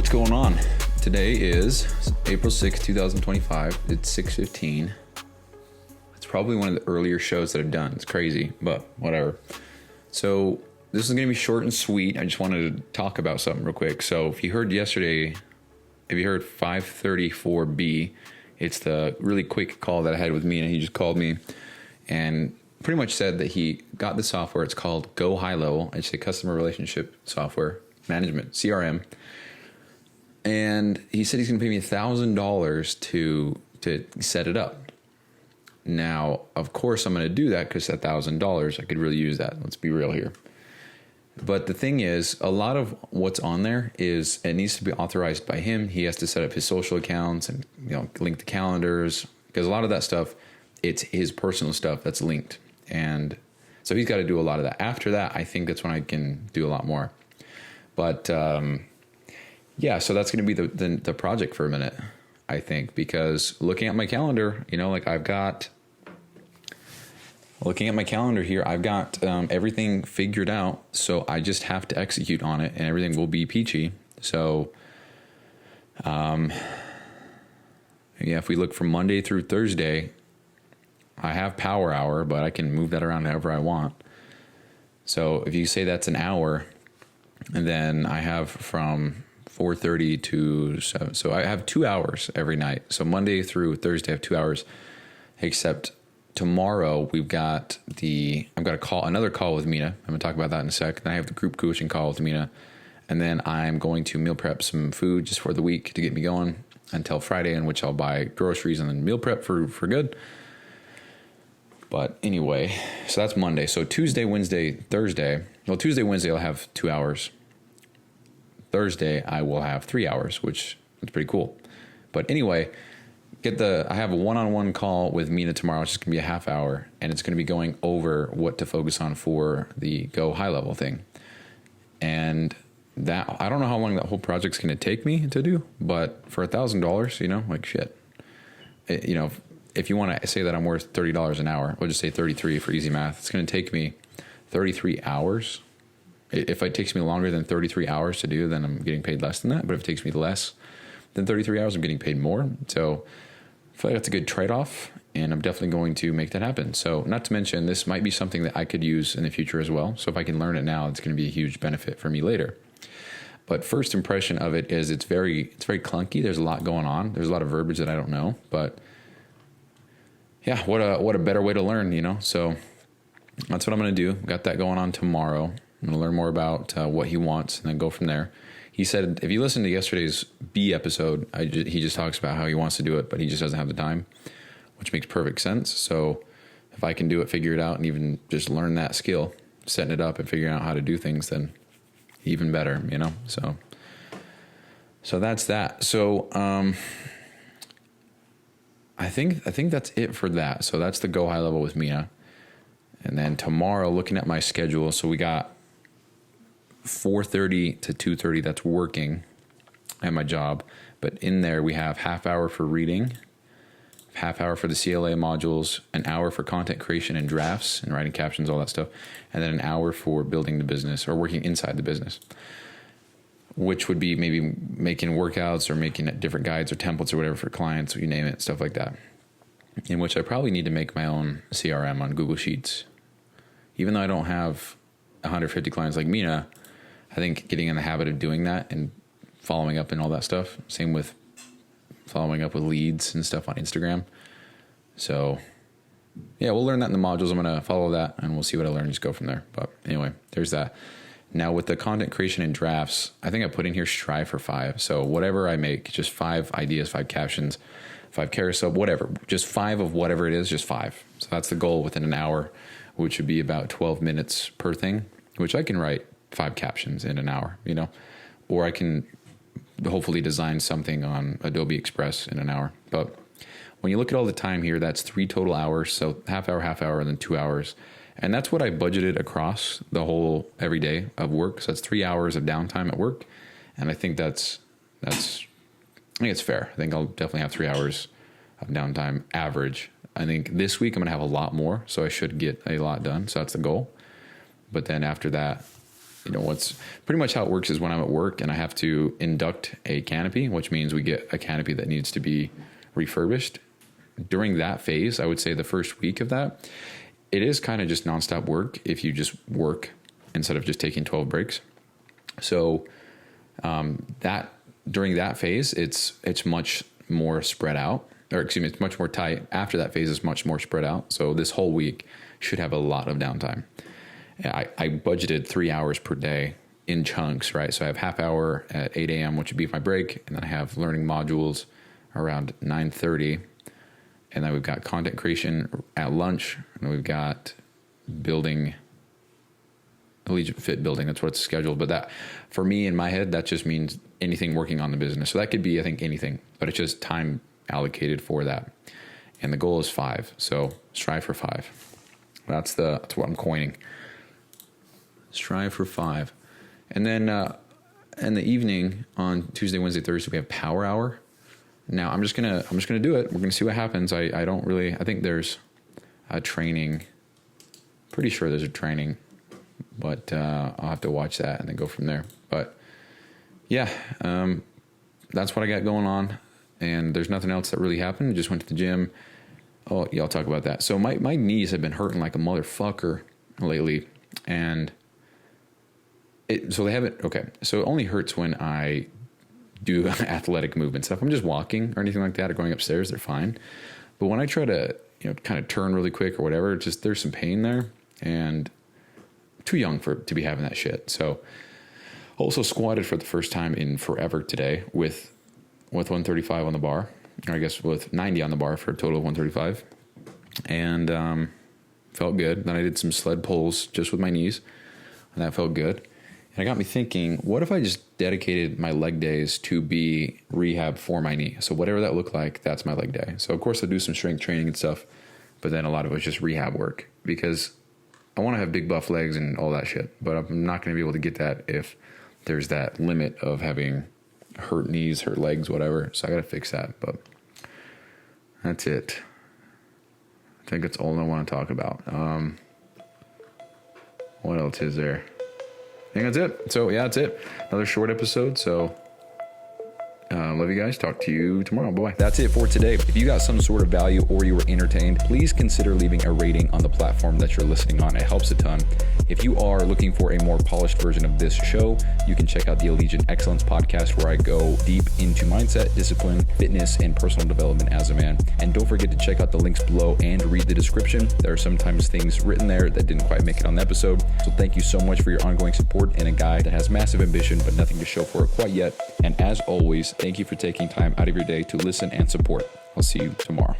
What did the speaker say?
what's going on? Today is April 6th, 2025. It's 6:15. It's probably one of the earlier shows that I've done. It's crazy, but whatever. So this is going to be short and sweet. I just wanted to talk about something real quick. So if you heard yesterday, if you heard 534B, it's the really quick call that I had with Mina. He just called me and pretty much said that he got the software. It's called GoHighLevel. It's a customer relationship software management, CRM. And he said he's going to pay me $1,000 to set it up. Now, of course, I'm going to do that because $1,000, I could really use that. Let's be real here. But the thing is, a lot of what's on there is it needs to be authorized by him. He has to set up his social accounts and link the calendars, because a lot of that stuff, it's his personal stuff that's linked. And so he's got to do a lot of that. After that, I think that's when I can do a lot more. But yeah, so that's going to be the project for a minute, I think, because looking at my calendar, looking at my calendar here, I've got everything figured out. So I just have to execute on it and everything will be peachy. So, yeah, if we look from Monday through Thursday, I have power hour, but I can move that around however I want. So if you say that's an hour, and then I have from 4:30 to 7. So I have 2 hours every night. So Monday through Thursday, I have 2 hours, except tomorrow I've got another call with Mina. I'm going to talk about that in a sec. Then I have the group coaching call with Mina. And then I'm going to meal prep some food just for the week to get me going until Friday, in which I'll buy groceries and then meal prep for good. But anyway, so that's Monday. So Tuesday, Wednesday, Thursday. Well, Tuesday, Wednesday, I'll have 2 hours. Thursday, I will have 3 hours, which is pretty cool. But anyway, I have a one-on-one call with Mina tomorrow. It's just going to be a half hour, and it's going to be going over what to focus on for the Go High Level thing. And that, I don't know how long that whole project's going to take me to do, but for $1,000, shit. If you want to say that I'm worth $30 an hour, we'll just say 33 for easy math. It's going to take me 33 hours. If it takes me longer than 33 hours to do, then I'm getting paid less than that. But if it takes me less than 33 hours, I'm getting paid more. So I feel like that's a good trade-off, and I'm definitely going to make that happen. So not to mention, this might be something that I could use in the future as well. So if I can learn it now, it's going to be a huge benefit for me later. But first impression of it is it's very clunky. There's a lot going on. There's a lot of verbiage that I don't know. But yeah, what a better way to learn, So that's what I'm going to do. Got that going on tomorrow. I'm going to learn more about what he wants and then go from there. He said, if you listen to yesterday's B episode, he just talks about how he wants to do it, but he just doesn't have the time, which makes perfect sense. So if I can do it, figure it out, and even just learn that skill, setting it up and figuring out how to do things, then even better, So that's that. So I think that's it for that. So that's the Go High Level with Mina. And then tomorrow, looking at my schedule, so we got 4:30 to 2:30 that's working at my job, but in there we have half hour for reading, half hour for the CLA modules, an hour for content creation and drafts and writing captions, all that stuff, and then an hour for building the business or working inside the business, which would be maybe making workouts or making different guides or templates or whatever for clients, you name it, stuff like that, in which I probably need to make my own CRM on Google Sheets. Even though I don't have 150 clients like Mina, I think getting in the habit of doing that and following up and all that stuff. Same with following up with leads and stuff on Instagram. So yeah, we'll learn that in the modules. I'm going to follow that and we'll see what I learn. Just go from there. But anyway, there's that. Now with the content creation and drafts, I think I put in here strive for 5. So whatever I make, just 5 ideas, 5 captions, 5 carousel, whatever, just 5 of whatever it is, just 5. So that's the goal within an hour, which would be about 12 minutes per thing, which I can write 5 captions in an hour, or I can hopefully design something on Adobe Express in an hour. But when you look at all the time here, that's 3 total hours. So half hour, and then 2 hours. And that's what I budgeted across the whole every day of work. So that's 3 hours of downtime at work. And I think I think it's fair. I think I'll definitely have 3 hours of downtime average. I think this week I'm going to have a lot more. So I should get a lot done. So that's the goal. But then after that, what's pretty much how it works is when I'm at work and I have to induct a canopy, which means we get a canopy that needs to be refurbished. During that phase, I would say the first week of that, it is kind of just nonstop work if you just work instead of just taking 12 breaks. So that during that phase, it's much more spread out, or excuse me, it's much more tight. After that phase is much more spread out. So this whole week should have a lot of downtime. I budgeted 3 hours per day in chunks, right? So I have half hour at 8 a.m., which would be my break. And then I have learning modules around 9:30. And then we've got content creation at lunch. And we've got building, MEFit building. That's what it's scheduled. But that, for me, in my head, that just means anything working on the business. So that could be, I think, anything. But it's just time allocated for that. And the goal is 5. So strive for 5. That's what I'm coining. Strive for 5. And then in the evening on Tuesday, Wednesday, Thursday, we have power hour. Now I'm just gonna do it. We're gonna see what happens. I think there's a training. Pretty sure there's a training, but I'll have to watch that and then go from there. But yeah, that's what I got going on. And there's nothing else that really happened. I just went to the gym. Oh yeah, I'll talk about that. So my knees have been hurting like a motherfucker lately, and so it only hurts when I do athletic movement stuff. I'm just walking or anything like that or going upstairs, they're fine. But when I try to, kind of turn really quick or whatever, just there's some pain there, and I'm too young to be having that shit. So also squatted for the first time in forever today with 135 on the bar, or I guess with 90 on the bar for a total of 135, and felt good. Then I did some sled pulls just with my knees, and that felt good. And it got me thinking, what if I just dedicated my leg days to be rehab for my knee? So whatever that looked like, that's my leg day. So of course I do some strength training and stuff, but then a lot of it was just rehab work, because I want to have big buff legs and all that shit, but I'm not going to be able to get that if there's that limit of having hurt knees, hurt legs, whatever. So I got to fix that, but that's it. I think that's all I want to talk about. What else is there? I think that's it. So yeah, that's it. Another short episode. So love you guys. Talk to you tomorrow. Bye. That's it for today. If you got some sort of value or you were entertained, please consider leaving a rating on the platform that you're listening on. It helps a ton. If you are looking for a more polished version of this show, you can check out the Allegiant Excellence podcast, where I go deep into mindset, discipline, fitness, and personal development as a man. And don't forget to check out the links below and read the description. There are sometimes things written there that didn't quite make it on the episode. So thank you so much for your ongoing support in a guy that has massive ambition but nothing to show for it quite yet. And as always, thank you for taking time out of your day to listen and support. I'll see you tomorrow.